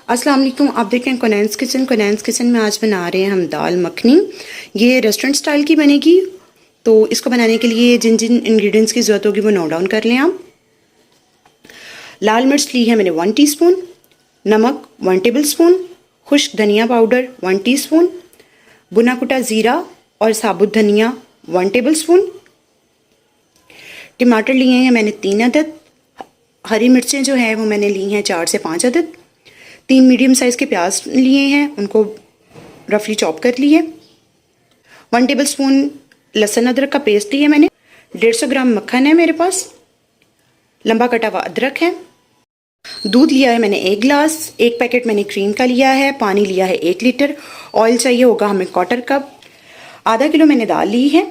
अस्सलाम वालेकुम। आप देखें कोनैंस किचन। कोनैंस किचन में आज बना रहे हैं हम दाल मखनी। ये रेस्टोरेंट स्टाइल की बनेगी। तो इसको बनाने के लिए जिन जिन इंग्रेडिएंट्स की ज़रूरत होगी वो नोट डाउन कर लें आप। लाल मिर्च ली है मैंने 1 टीस्पून, नमक 1 टेबल स्पून, खुश्क धनिया पाउडर 1 टीस्पून, भुना कुटा ज़ीरा और साबुत धनिया 1 टेबल स्पून। टमाटर लिए हैं मैंने 3 अदद। हरी मिर्चें जो है वो मैंने ली हैं 4 से 5 अदद। 3 मीडियम साइज़ के प्याज लिए हैं, उनको रफली चॉप कर लिए। 1 टेबल स्पून लहसुन अदरक का पेस्ट लिया मैंने। 150 ग्राम मक्खन है मेरे पास। लंबा कटा हुआ अदरक है। दूध लिया है मैंने 1 गिलास। 1 पैकेट मैंने क्रीम का लिया है। पानी लिया है 1 लीटर। ऑयल चाहिए होगा हमें 1/4 कप। आधा किलो मैंने दाल ली है।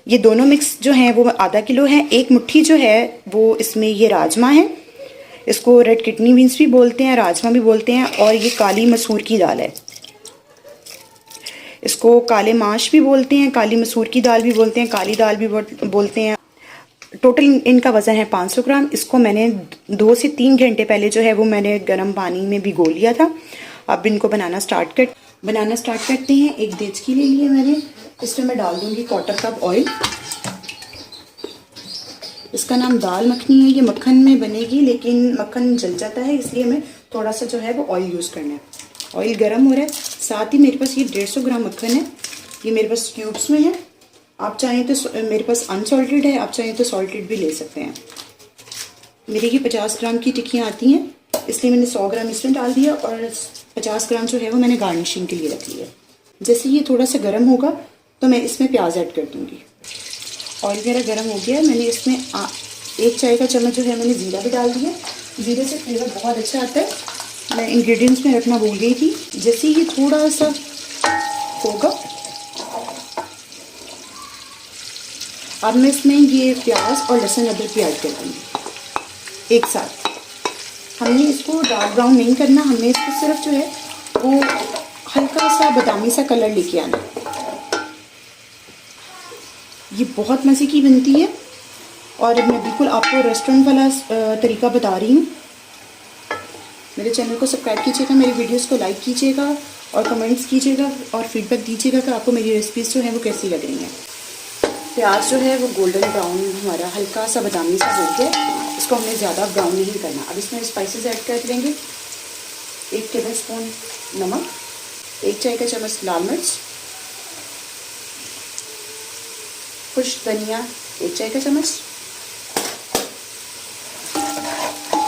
ये दोनों मिक्स जो हैं वो आधा किलो है। 1 मुट्ठी जो है वो इसमें ये राजमा है। इसको रेड किडनी बीन्स भी बोलते हैं, राजमा भी बोलते हैं। और ये काली मसूर की दाल है, इसको काले माश भी बोलते हैं, काली मसूर की दाल भी बोलते हैं, काली दाल भी बोलते हैं। टोटल इनका वज़न है 500 ग्राम। इसको मैंने 2 से 3 घंटे पहले जो है वो मैंने गर्म पानी में भिगो लिया था। अब इनको बनाना स्टार्ट करते हैं। एक देचकी ले ली है मैंने। इसमें मैं डाल दूँगी 1/4 कप ऑयल। इसका नाम दाल मखनी है। ये मक्खन में बनेगी लेकिन मक्खन जल जाता है, इसलिए मैं थोड़ा सा जो है वो ऑयल यूज़ करना है। ऑयल गर्म हो रहा है। साथ ही मेरे पास ये 150 ग्राम मक्खन है। ये मेरे पास क्यूब्स में है। आप चाहें तो मेरे पास अनसॉल्टेड है, आप चाहें तो सॉल्टेड भी ले सकते हैं। मेरी ये 50 ग्राम की टिक्कियाँ आती हैं, इसलिए मैंने 100 ग्राम इसमें डाल दिया और 50 ग्राम जो है वो मैंने गार्निशिंग के लिए रख लिया। जैसे ये थोड़ा सा गर्म होगा तो मैं इसमें प्याज ऐड कर दूँगी। ऑयल मेरा गर्म हो गया है। मैंने इसमें 1 चाय का चम्मच जो है मैंने ज़ीरा भी डाल दिया। ज़ीरे से फ्लेवर बहुत अच्छा आता है। मैं इंग्रेडिएंट्स में रखना भूल गई थी। जैसे ये थोड़ा सा होगा, अब मैं इसमें ये प्याज और लहसुन अदरक भी ऐड कर दूँगी एक साथ। हमने इसको डार्क ब्राउन नहीं करना, हमने इसको सिर्फ जो है वो हल्का सा बादामी सा कलर लेके आना। ये बहुत मज़े की बनती है और मैं बिल्कुल आपको रेस्टोरेंट वाला तरीका बता रही हूँ। मेरे चैनल को सब्सक्राइब कीजिएगा, मेरी वीडियोस को लाइक कीजिएगा और कमेंट्स कीजिएगा और फीडबैक दीजिएगा कि आपको मेरी रेसिपीज़ जो है वो कैसी लग रही हैं। प्याज जो है वो गोल्डन ब्राउन हमारा हल्का सा बादामी सा हो गया। इसको हमने ज़्यादा ब्राउन नहीं करना। अब इसमें स्पाइसेस ऐड कर देंगे। 1 टेबल स्पून नमक, 1 चाय का चम्मच लाल मिर्च, खुश्क धनिया 1 चाय का चम्मच।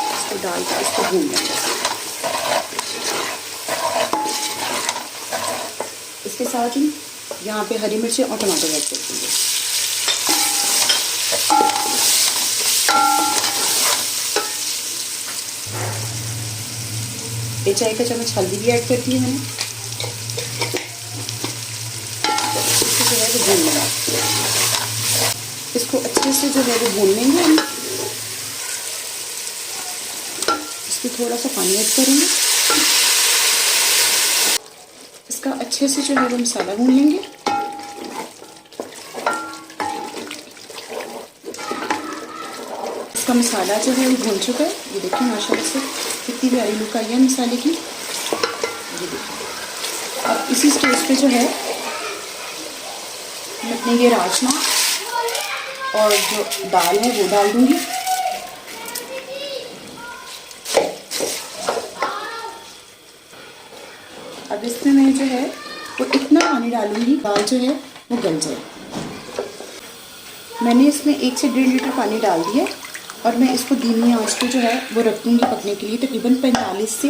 इसको डाल कर इसको भून लेंगे। इसके साथ ही यहाँ पे हरी मिर्चें और टमाटर ऐड कर देंगे। एक चाय का चम्मच हल्दी भी ऐड कर दी है मैंने। इसको जो है वो भून लेंगे। इसको अच्छे से जो है वो भून लेंगे हम। इसमें थोड़ा सा पानी ऐड करेंगे। इसका अच्छे से जो है वो मसाला भून लेंगे। इसका मसाला जो है वो भून चुका है। ये देखिए माशाल्लाह से कितनी प्यारी लुक आई है मसाले की। ये देखिए। अब इसी स्टेज पे जो है मैं अपने ये राजमा और जो दाल है वो डाल दूंगी। अब इसमें मैं जो है वो इतना पानी डालूंगी दाल जो है वो गल जाए। मैंने इसमें 1 से 1.5 लीटर पानी डाल दिया और मैं इसको धीमी आंच पे जो है वो रख दूँगी पकने के लिए तकरीबन 45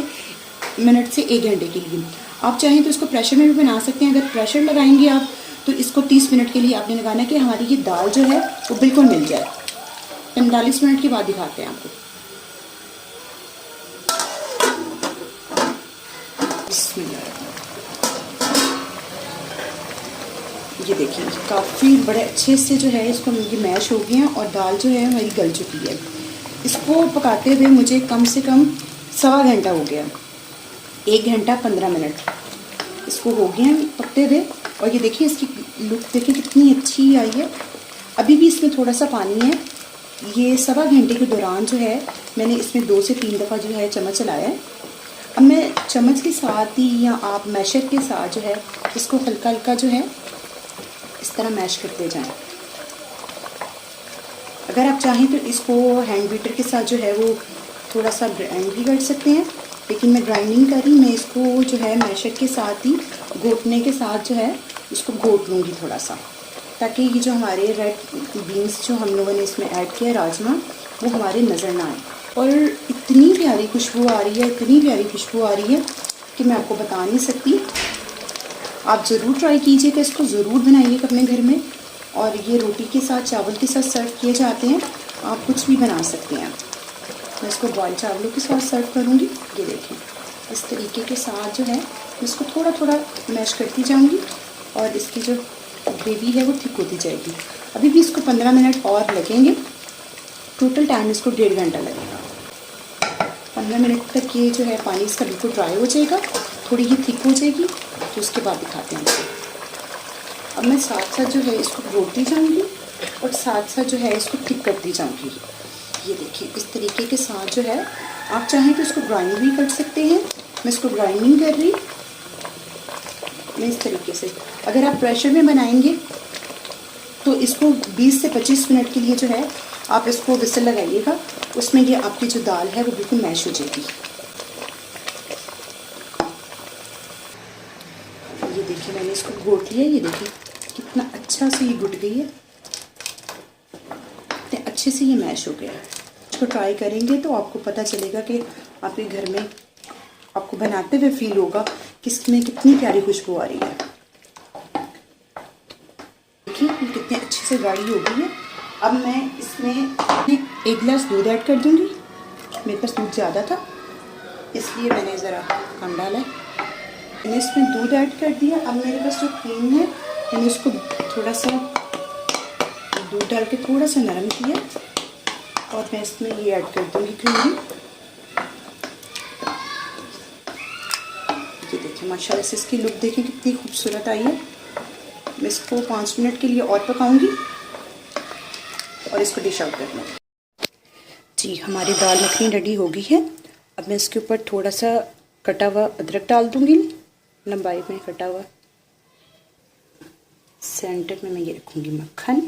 मिनट से 1 घंटे के लिए। आप चाहें तो इसको प्रेशर में भी बना सकते हैं। अगर प्रेशर लगाएंगे आप तो इसको 30 मिनट के लिए आपने लगाना है कि हमारी ये दाल जो है वो बिल्कुल मिल जाए। 45 मिनट के बाद दिखाते हैं आपको। ये देखिए काफ़ी बड़े अच्छे से जो है इसको ये मैश हो गए हैं और दाल जो है हमारी गल चुकी है। इसको पकाते हुए मुझे कम से कम 1.25 घंटा हो गया। 1 घंटा 15 मिनट इसको हो गए हैं पकते हुए। और ये देखिए इसकी लुक देखिए कितनी अच्छी आई है। अभी भी इसमें थोड़ा सा पानी है। ये 1.25 घंटे के दौरान जो है मैंने इसमें 2 से 3 दफ़ा जो है चम्मच चलाया है। अब मैं चम्मच के साथ ही या आप मैशर के साथ जो है इसको हल्का हल्का जो है इस तरह मैश करते जाएं। अगर आप चाहें तो इसको हैंड बीटर के साथ जो है वो थोड़ा सा ग्राइंड भी कर सकते हैं, लेकिन मैं ग्राइंडिंग कर रही, मैं इसको जो है मैशर के साथ ही घोटने के साथ जो है इसको घोट लूँगी थोड़ा सा, ताकि ये जो हमारे रेड बीन्स जो हम लोगों ने इसमें ऐड किया राजमा वो हमारे नज़र ना आए। और इतनी प्यारी खुशबू आ रही है, इतनी प्यारी खुशबू आ रही है कि मैं आपको बता नहीं सकती। आप ज़रूर ट्राई कीजिएगा, इसको ज़रूर बनाइएगा अपने घर में। और ये रोटी के साथ चावल के साथ सर्व किए जाते हैं, आप कुछ भी बना सकते हैं। मैं इसको बॉयल चावलों के साथ सर्व करूँगी। ये देखें इस तरीके के साथ जो है मैं इसको थोड़ा थोड़ा मैश करती जाऊँगी और इसकी जो ग्रेवी है वो थिक होती जाएगी। अभी भी इसको 15 मिनट और लगेंगे, टोटल टाइम इसको 1.5 घंटा लगेगा। 15 मिनट तक ये जो है पानी इसका बिल्कुल ड्राई हो जाएगा, थोड़ी ये थिक हो जाएगी, तो उसके बाद दिखाते हैं आपको। अब मैं साथ साथ जो है इसको घोटती जाऊँगी और साथ साथ जो है इसको थिक करती जाऊँगी। ये देखिए इस तरीके के साथ जो है, आप चाहें तो इसको ग्राइंड भी कर सकते हैं। मैं इसको ग्राइंड नहीं कर रही, मैं इस तरीके से। अगर आप प्रेशर में बनाएंगे तो इसको 20 से 25 मिनट के लिए जो है आप इसको विसल लगाइएगा, उसमें ये आपकी जो दाल है वो बिल्कुल मैश हो जाएगी। ये देखिए मैंने इसको घोट लिया, ये देखिए कितना अच्छा से ये घुट गई है, इतने अच्छे से ये मैश हो गया है। इसको ट्राई करेंगे तो आपको पता चलेगा कि आपके घर में आपको बनाते हुए फील होगा कि इसमें कितनी प्यारी खुशबू आ रही है। देखिए ये कितने अच्छे से गाढ़ी हो गई है। अब मैं इसमें 1 गिलास दूध ऐड कर दूंगी। मेरे पास दूध ज़्यादा था इसलिए मैंने ज़रा कम डाला है। मैंने इसमें दूध ऐड कर दिया। अब मेरे पास जो क्रीम है मैंने उसको थोड़ा सा दूध डाल के थोड़ा सा नरम किया और मैं इसमें ये ऐड कर दूँगी क्रीम। ये देखिए माशाल्लाह से इसकी लुक देखिए कितनी खूबसूरत आई है। मैं इसको 5 मिनट के लिए और पकाऊंगी और इसको डिश आउट कर लूँगी। जी हमारी दाल मखनी रेडी हो गई है। अब मैं इसके ऊपर थोड़ा सा कटा हुआ अदरक डाल दूँगी, लंबाई में कटा हुआ। सेंटर में मैं ये रखूँगी मक्खन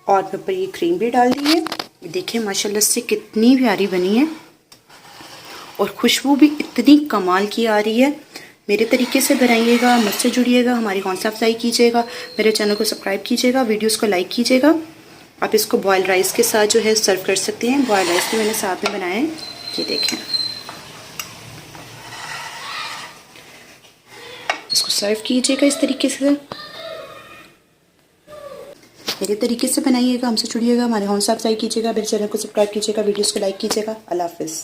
और मैं ऊपर ये क्रीम भी डाल दी है। देखिए माशाल्लाह से कितनी प्यारी बनी है और खुशबू भी इतनी कमाल की आ रही है। मेरे तरीके से बनाइएगा, मुझसे जुड़िएगा, हमारी हौसला अफजाई कीजिएगा, मेरे चैनल को सब्सक्राइब कीजिएगा, वीडियोस को लाइक कीजिएगा। आप इसको बॉयल राइस के साथ जो है सर्व कर सकते हैं। बॉयल राइस भी मैंने साथ में बनाया है, ये देखें। इसको सर्व कीजिएगा इस तरीके से, मेरे तरीके से बनाइएगा, हमसे जुड़िएगा, हमारे हौसला अफजाई कीजिएगा, मेरे चैनल को सब्सक्राइब कीजिएगा, वीडियोस को लाइक कीजिएगा। अल्लाह हाफिज़।